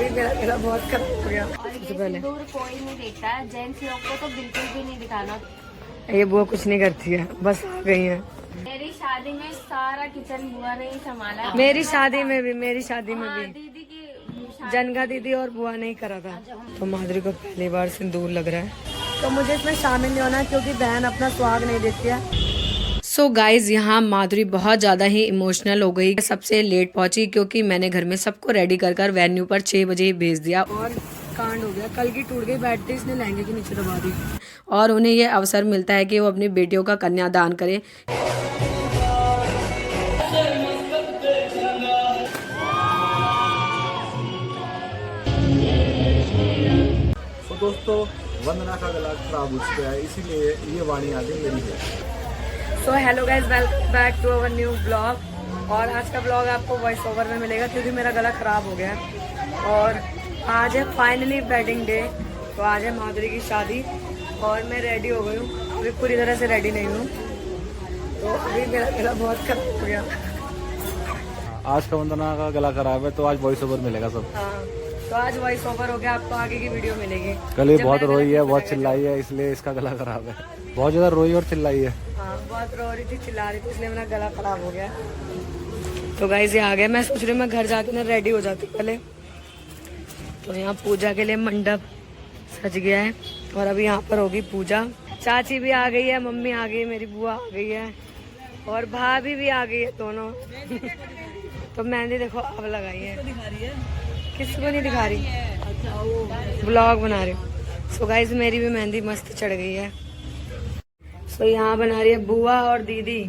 अभी मेरा गला बहुत खराब हो गया। और ये सिंदूर कोई नहीं देखता है, जेंट्स लोग को तो बिल्कुल भी नहीं दिखाना। ये बुआ कुछ नहीं करती है, बस आ गई है। मेरी शादी में सारा किचन बुआ ने ही संभाला। मेरी शादी में भी दीदी की जनगा दीदी और बुआ नहीं करा था। तो माधुरी को पहली बार सिंदूर लग रहा है, तो मुझे इसमें शामिल नहीं होना क्योंकि बहन अपना सुहाग नहीं देती है। सो गाइज यहाँ माधुरी बहुत ज़्यादा ही इमोशनल हो गई, सबसे लेट पहुंची क्योंकि मैंने घर में सबको रेडी कर वेन्यू पर 6 बजे ही भेज दिया और कांड हो गया। कल की टूट गई बैटरी, इसने लहंगे के नीचे दबा दी और उन्हें ये अवसर मिलता है कि वो अपनी बेटियों का कन्यादान करे। तो दोस्तों वंदना का गला खराब हो चुका है, इसीलिए ये वाणी आदि मेरी है। So hello guys, welcome back to our new blog. और आज का ब्लॉग आपको वॉइस ओवर में मिलेगा क्योंकि मेरा गला खराब हो गया है। और आज है फाइनली वेडिंग डे, तो आज है माधुरी की शादी और मैं रेडी हो गई हूँ। अभी पूरी तरह से रेडी नहीं हूँ, तो अभी मेरा गला बहुत खराब हो गया। आज का वंदना का गला खराब है तो आज वॉइस ओवर मिलेगा सब। हाँ, तो आज वॉइस ओवर हो गया, आपको आगे की वीडियो मिलेगी। कल ये बहुत रोई है, बहुत चिल्लाई है, इसलिए इसका गला खराब है। बहुत ज्यादा रोई और चिल्लाई है। हाँ, बहुत रो रही थी, चिल्ला रही थी, इसलिए मेरा गला खराब हो गया। तो गाइस ये आ गया। मैं सोच रही हूँ मैं घर जाके ना रेडी हो जाती पहले। तो यहाँ पूजा के लिए मंडप सज गया है और अभी यहाँ पर होगी पूजा। चाची भी आ गई है, मम्मी आ गई है, मेरी बुआ आ गई है और भाभी भी आ गई है दोनों। तो मेहंदी देखो अब लगाई है। किसको नहीं दिखा रही, ब्लॉग बना रही हूँ। सो गाइस मेरी भी मेहंदी मस्त चढ़ गई है। सो यहाँ बना रही है बुआ और दीदी।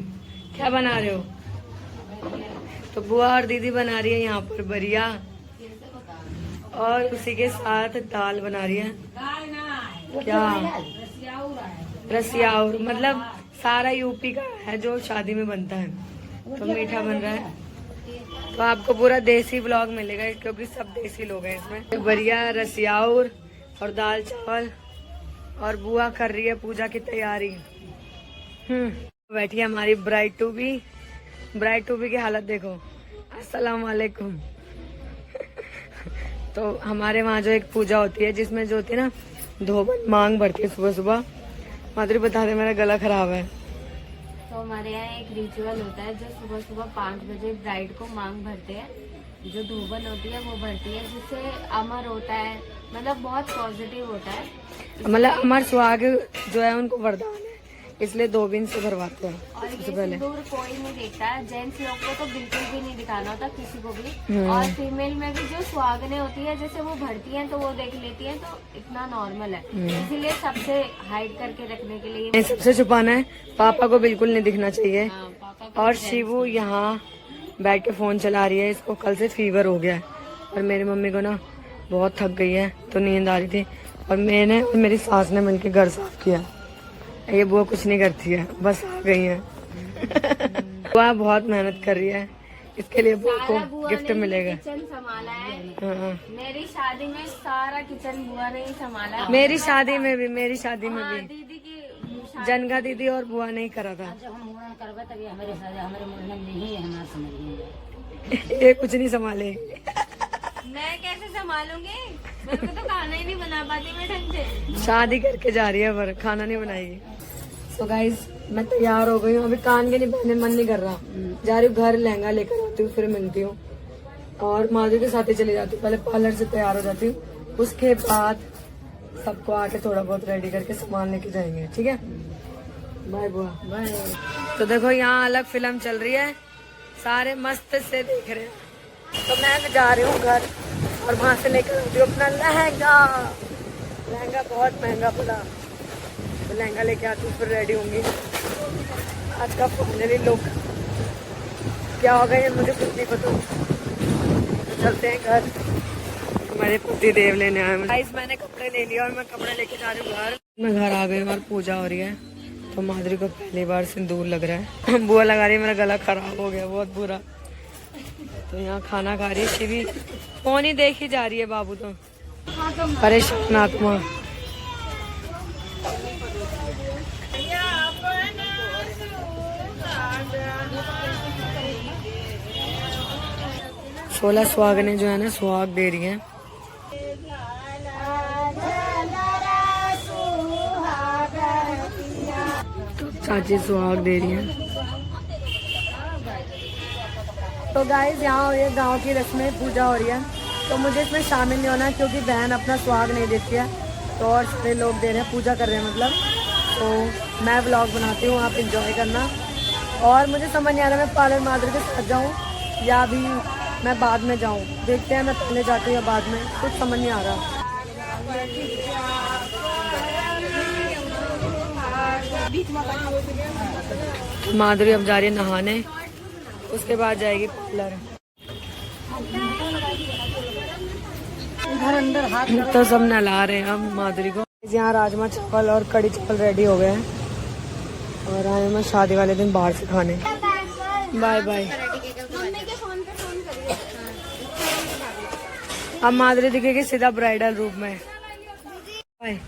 क्या बना रहे हो? तो बुआ और दीदी बना रही है यहाँ पर बरिया और उसी के साथ दाल बना रही है। क्या? रसियाउर, मतलब सारा यूपी का है जो शादी में बनता है। तो मीठा बन रहा है, तो आपको पूरा देसी ब्लॉग मिलेगा क्योंकि सब देसी लोग हैं इसमें। बरिया, रसियाउर और दाल चावल, और बुआ कर रही है पूजा की तैयारी। बैठी है हमारी bride to be. Bride to be की हालत देखो। अस्सलाम वालेकुम। तो हमारे वहाँ जो एक पूजा होती है जिसमें जो होती है ना धोबन मांग भरती है सुबह सुबह। माधुरी बता दे, मेरा गला खराब है। तो हमारे यहाँ एक रिचुअल होता है जो सुबह सुबह 5 बजे ब्राइड को मांग भरते हैं। जो धोबन होती है वो भरती है, जिससे अमर होता है, मतलब बहुत पॉजिटिव होता है। मतलब अमर सुहाग जो है उनको वरदान है, इसलिए धोबिन से भरवाते हैं। और ये सबसे पहले सिंदूर कोई नहीं देखता है, जेंट्स लोग को तो बिल्कुल भी नहीं दिखाना होता किसी को भी। और फीमेल में भी जो सुहागने होती है जैसे वो भरती हैं तो वो देख लेती हैं, तो इतना नॉर्मल है। इसीलिए सबसे हाइड करके रखने के लिए सबसे छुपाना है, पापा को बिल्कुल नहीं दिखना चाहिए। पापा और शिवू यहाँ बैठ के फोन चला रही है, इसको कल से फीवर हो गया है। और मेरी मम्मी को ना बहुत थक गई है तो नींद आ रही थी, और मैंने और मेरी सास ने मिलकर घर साफ किया। ये बुआ कुछ नहीं करती है, बस आ गई है। बुआ बहुत मेहनत कर रही है, इसके लिए बुआ को गिफ्ट मिलेगा। किचन संभाला है। हाँ। मेरी शादी में सारा किचन बुआ ने ही संभाला है। मेरी शादी में भी दीदी की जनगा दीदी और बुआ नहीं करा था। ये कुछ नहीं संभाले। मैं कैसे संभालूंगी? मेरे को तो खाना ही नहीं बना पाती मैं ढंग से। शादी करके जा रही है पर खाना नहीं बनाएगी। सो गाइस मैं तैयार हो गई हूँ, अभी कान के नहीं पहनने मन नहीं कर रहा। जा रही हूँ घर, लहंगा लेकर आती हूँ, फिर मिलती हूँ और माधुरी के साथ ही चली जाती हूँ। पहले पार्लर से तैयार हो जाती हूँ, उसके बाद सबको आके थोड़ा बहुत रेडी करके सामान लेके जाएंगे। ठीक है, बाय बुआ, बाय। तो देखो यहाँ अलग फिल्म चल रही है, सारे मस्त से देख रहे हैं। तो मैं जा रही हूँ घर और वहाँ से लेकर आती हूँ अपना लहंगा। लहंगा बहुत महंगा पड़ा, तो लहंगा लेके आती हूँ, फिर रेडी होंगी। आज का फाइनली लुक क्या होगा ये मुझे कुछ नहीं पता। तो चलते हैं घर, हमारे पति देव लेने आए। गाइस मैंने कपड़े ले लिया और मैं कपड़े लेके जा रही हूँ घर। मैं घर आ गई और पूजा हो रही है, तो माधुरी को पहली बार सिंदूर लग रहा है। बुआ लगा रही है, मेरा गला खराब हो गया बहुत बुरा। तो यहाँ खाना खा रही है शिवी, फोन ही देख ही जा रही है। बाबू तो परेशान आत्मा। सोलह सुहागने जो है ना सुहाग दे रही हैं। तो चाची सुहाग दे रही हैं। तो गाइस यहाँ हो रही है गाँव की रस्में, पूजा हो रही है, तो मुझे इसमें शामिल नहीं होना क्योंकि बहन अपना सुहाग नहीं देती है, तो और सारे लोग दे रहे हैं, पूजा कर रहे हैं मतलब। तो मैं व्लॉग बनाती हूँ, आप इंजॉय करना। और मुझे समझ नहीं आ रहा मैं पार्लर माधुरी के साथ जाऊँ या अभी मैं बाद में जाऊँ, देखते हैं मैं पहले जाती हूँ या बाद में, कुछ समझ नहीं आ रहा। माधुरी अब जा रही है नहाने, उसके बाद जाएगी पार्लर। तो सब नहला रहे हैं अब माधुरी को। यहाँ राजमा चावल और कड़ी चावल रेडी हो गए हैं और आए मैं शादी वाले दिन बाहर से खाने। Bye bye. अब माधुरी दिखेगी सीधा ब्राइडल रूप में। बाय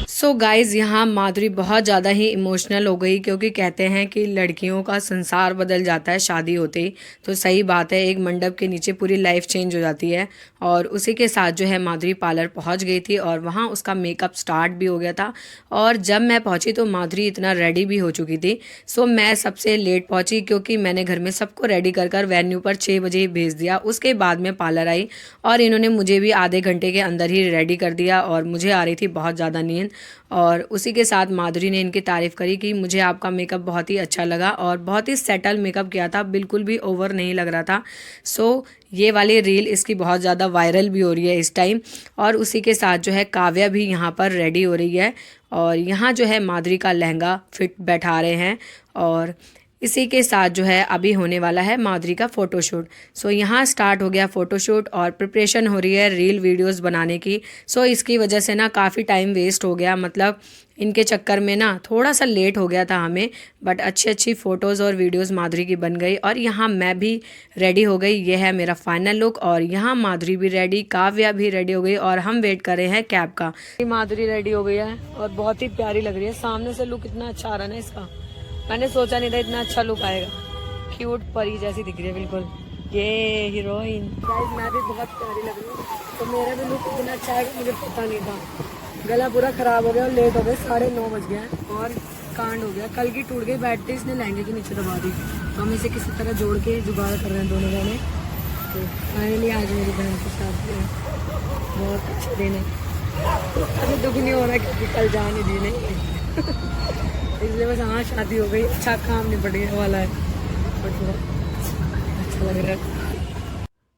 सो गाइज यहाँ माधुरी बहुत ज़्यादा ही इमोशनल हो गई क्योंकि कहते हैं कि लड़कियों का संसार बदल जाता है शादी होते ही। तो सही बात है, एक मंडप के नीचे पूरी लाइफ चेंज हो जाती है। और उसी के साथ जो है माधुरी पार्लर पहुँच गई थी और वहाँ उसका मेकअप स्टार्ट भी हो गया था। और जब मैं पहुँची तो माधुरी इतना रेडी भी हो चुकी थी। सो मैं सबसे लेट पहुँची क्योंकि मैंने घर में सबको रेडी कर कर वेन्यू पर 6 बजे ही भेज दिया। उसके बाद में पार्लर आई और इन्होंने मुझे भी आधे घंटे के अंदर ही रेडी कर दिया और मुझे आ रही थी बहुत ज़्यादा नींद। और उसी के साथ माधुरी ने इनकी तारीफ़ करी कि मुझे आपका मेकअप बहुत ही अच्छा लगा और बहुत ही सेटल मेकअप किया था, बिल्कुल भी ओवर नहीं लग रहा था। सो ये वाली रील इसकी बहुत ज़्यादा वायरल भी हो रही है इस टाइम। और उसी के साथ जो है काव्या भी यहाँ पर रेडी हो रही है और यहाँ जो है माधुरी का लहंगा फिट बैठा रहे हैं। और इसी के साथ जो है अभी होने वाला है माधुरी का फ़ोटोशूट। सो यहाँ स्टार्ट हो गया फ़ोटोशूट और प्रिपरेशन हो रही है रील वीडियोस बनाने की। सो इसकी वजह से ना काफ़ी टाइम वेस्ट हो गया, मतलब इनके चक्कर में ना थोड़ा सा लेट हो गया था हमें, बट अच्छी फ़ोटोज़ और वीडियोस माधुरी की बन गई। और यहाँ मैं भी रेडी हो गई, ये है मेरा फाइनल लुक। और यहाँ माधुरी भी रेडी, काव्या भी रेडी हो गई और हम वेट कर रहे हैं कैब का। माधुरी रेडी हो गई है और बहुत ही प्यारी लग रही है, सामने से लुक इतना अच्छा आ रहा है ना इसका, मैंने सोचा नहीं था इतना अच्छा लुक आएगा। क्यूट परी जैसी दिख रही है बिल्कुल ये हीरोइन। गाइस मैं भी बहुत प्यारी लग रही हूँ, तो मेरा भी लुक इतना अच्छा है मुझे पता नहीं था। गला पूरा खराब हो गया और लेट हो गए, 9:30 बज गया और कांड हो गया। कल की टूट गई बैटरी, इसने लहंगे के नीचे दबा दी, तो हम इसे किसी तरह जोड़ के जुगाड़ कर रहे हैं दोनों जाने। तो फाइनली आज मेरी बहन के साथ बहुत अच्छा दिन है। अभी दुख नहीं हो रहा क्योंकि कल जा नहीं दी नहीं इसलिए बस हाँ शादी हो गई, अच्छा काम निपटने वाला है, बट अच्छा लग रहा है।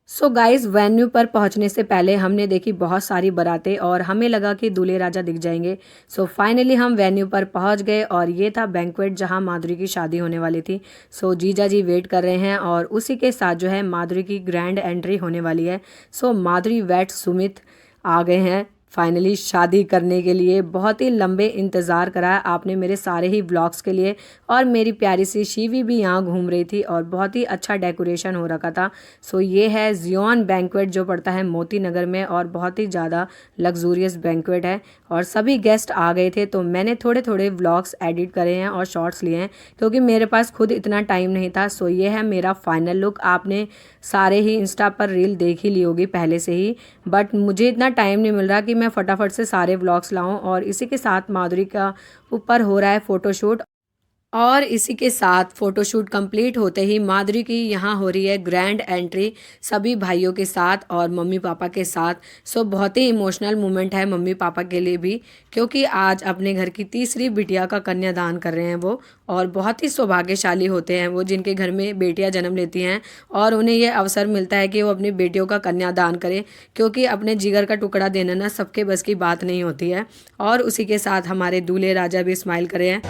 सो गाइज वेन्यू पर पहुंचने से पहले हमने देखी बहुत सारी बारातें और हमें लगा कि दूल्हे राजा दिख जाएंगे। सो फाइनली हम वेन्यू पर पहुंच गए और ये था बैंक्वेट जहां माधुरी की शादी होने वाली थी। सो जीजा जी वेट कर रहे हैं और उसी के साथ जो है माधुरी की ग्रैंड एंट्री होने वाली है। सो माधुरी वेट सुमित आ गए हैं फाइनली शादी करने के लिए। बहुत ही लंबे इंतज़ार करा आपने मेरे सारे ही व्लॉग्स के लिए। और मेरी प्यारी सी शिवी भी यहाँ घूम रही थी और बहुत ही अच्छा डेकोरेशन हो रखा था। सो ये है जियोन बैंक्वेट जो पड़ता है मोती नगर में और बहुत ही ज़्यादा लग्जूरियस बैंक्वेट है और सभी गेस्ट आ गए थे। तो मैंने थोड़े थोड़े व्लॉग्स एडिट करे हैं और शॉर्ट्स लिए हैं क्योंकि मेरे पास खुद इतना टाइम नहीं था। सो ये है मेरा फाइनल लुक। आपने सारे ही इंस्टा पर रील देख ही ली होगी पहले से ही, बट मुझे इतना टाइम नहीं मिल रहा कि मैं फटाफट से सारे व्लॉग्स लाऊं। और इसी के साथ माधुरी का ऊपर हो रहा है फ़ोटोशूट और इसी के साथ फ़ोटोशूट कंप्लीट होते ही माधुरी की यहाँ हो रही है ग्रैंड एंट्री सभी भाइयों के साथ और मम्मी पापा के साथ। सो बहुत ही इमोशनल मोमेंट है मम्मी पापा के लिए भी क्योंकि आज अपने घर की तीसरी बिटिया का कन्यादान कर रहे हैं वो। और बहुत ही सौभाग्यशाली होते हैं वो जिनके घर में बेटियां जन्म लेती हैं और उन्हें यह अवसर मिलता है कि वो अपनी बेटियों का कन्यादान करें क्योंकि अपने जिगर का टुकड़ा देना ना सबके बस की बात नहीं होती है। और उसी के साथ हमारे दूल्हे राजा भी स्माइल करे हैं।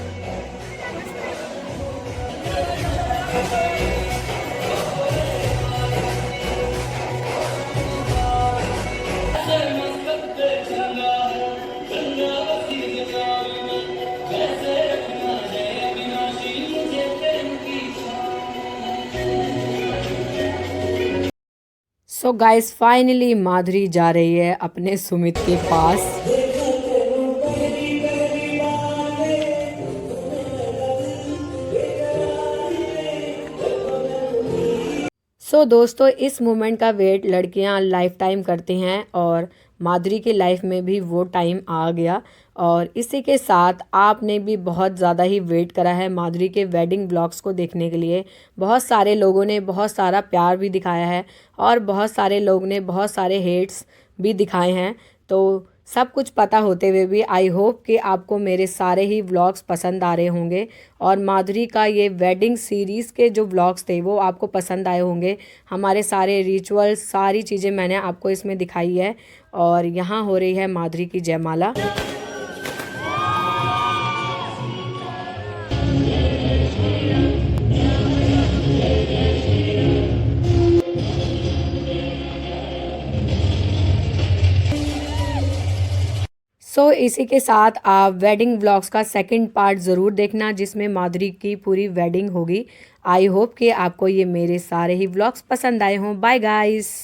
सो गाइस फाइनली माधुरी जा रही है अपने सुमित के पास। सो दोस्तों, इस मोमेंट का वेट लड़कियां लाइफ टाइम करती हैं और माधुरी की लाइफ में भी वो टाइम आ गया। और इसी के साथ आपने भी बहुत ज़्यादा ही वेट करा है माधुरी के वेडिंग व्लॉग्स को देखने के लिए। बहुत सारे लोगों ने बहुत सारा प्यार भी दिखाया है और बहुत सारे लोग ने बहुत सारे हेट्स भी दिखाए हैं। तो सब कुछ पता होते हुए भी आई होप कि आपको मेरे सारे ही व्लॉग्स पसंद आ रहे होंगे और माधुरी का ये वेडिंग सीरीज़ के जो व्लॉग्स थे वो आपको पसंद आए होंगे। हमारे सारे रिचुअल्स, सारी चीज़ें मैंने आपको इसमें दिखाई है। और यहाँ हो रही है माधुरी की जयमाला। सो इसी के साथ आप वेडिंग व्लॉग्स का सेकंड पार्ट ज़रूर देखना जिसमें माधुरी की पूरी वेडिंग होगी। आई होप कि आपको ये मेरे सारे ही व्लॉग्स पसंद आए हों। Bye guys.